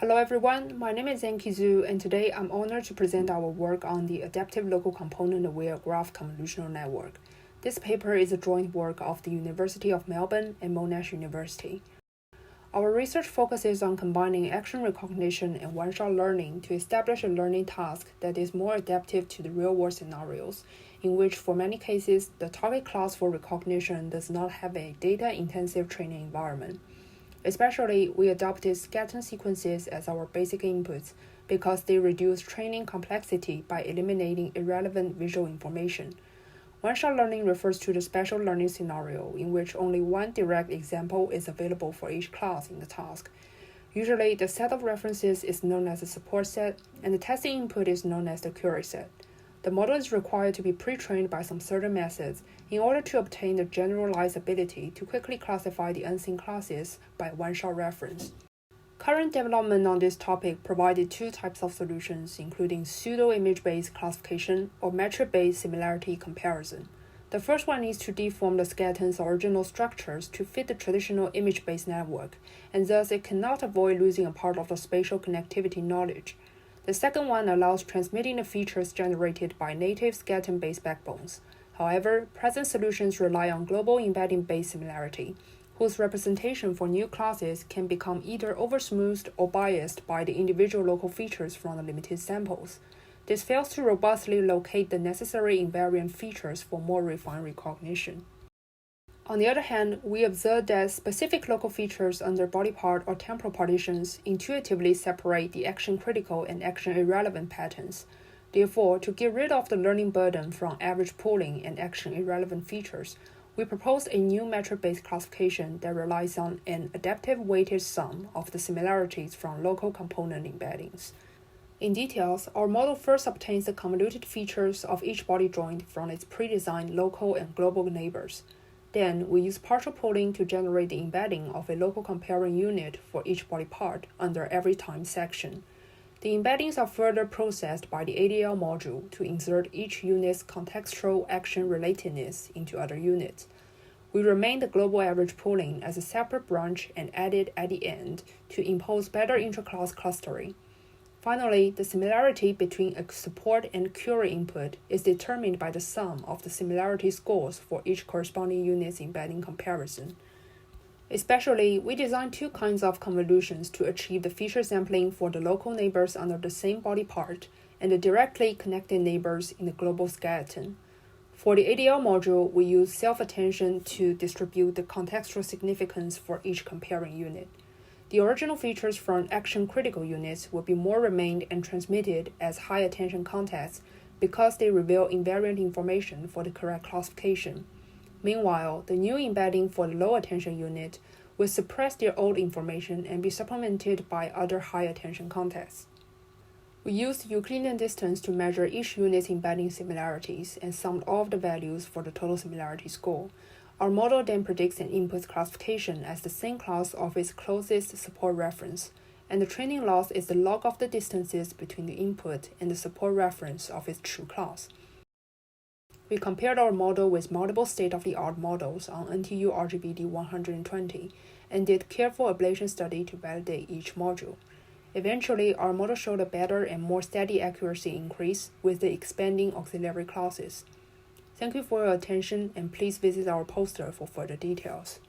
Hello everyone, my name is Anqi, and today I'm honored to present our work on the Adaptive Local Component-Aware Graph Convolutional Network. This paper is a joint work of the University of Melbourne and Monash University. Our research focuses on combining action recognition and one-shot learning to establish a learning task that is more adaptive to the real-world scenarios, in which for many cases, the target class for recognition does not have a data-intensive training environment. Especially, we adopted scatter sequences as our basic inputs because they reduce training complexity by eliminating irrelevant visual information. One-shot learning refers to the spatial learning scenario in which only one direct example is available for each class in the task. Usually, the set of references is known as the support set, and the testing input is known as the query set. The model is required to be pre-trained by some certain methods in order to obtain the generalized ability to quickly classify the unseen classes by one-shot reference. Current development on this topic provided two types of solutions, including pseudo-image-based classification or metric-based similarity comparison. The first one is to deform the scatter's original structures to fit the traditional image-based network, and thus it cannot avoid losing a part of the spatial connectivity knowledge. The second one allows transmitting the features generated by native scatter-based backbones. However, present solutions rely on global embedding-based similarity, whose representation for new classes can become either oversmoothed or biased by the individual local features from the limited samples. This fails to robustly locate the necessary invariant features for more refined recognition. On the other hand, we observed that specific local features under body part or temporal partitions intuitively separate the action-critical and action-irrelevant patterns. Therefore, to get rid of the learning burden from average pooling and action-irrelevant features, we proposed a new metric-based classification that relies on an adaptive weighted sum of the similarities from local component embeddings. In details, our model first obtains the convoluted features of each body joint from its pre-designed local and global neighbors. Then, we use partial pooling to generate the embedding of a local comparing unit for each body part under every time section. The embeddings are further processed by the ADL module to insert each unit's contextual action relatedness into other units. We remain the global average pooling as a separate branch and added at the end to impose better intra-class clustering. Finally, the similarity between a support and query input is determined by the sum of the similarity scores for each corresponding unit's embedding comparison. Especially, we designed two kinds of convolutions to achieve the feature sampling for the local neighbors under the same body part and the directly connected neighbors in the global skeleton. For the ADL module, we use self-attention to distribute the contextual significance for each comparing unit. The original features from action-critical units will be more remained and transmitted as high-attention contexts because they reveal invariant information for the correct classification. Meanwhile, the new embedding for the low-attention unit will suppress their old information and be supplemented by other high-attention contexts. We used Euclidean distance to measure each unit's embedding similarities and summed all of the values for the total similarity score. Our model then predicts an input classification as the same class of its closest support reference, and the training loss is the log of the distances between the input and the support reference of its true class. We compared our model with multiple state-of-the-art models on NTU-RGB+D 120 and did careful ablation study to validate each module. Eventually, our model showed a better and more steady accuracy increase with the expanding auxiliary classes. Thank you for your attention, and please visit our poster for further details.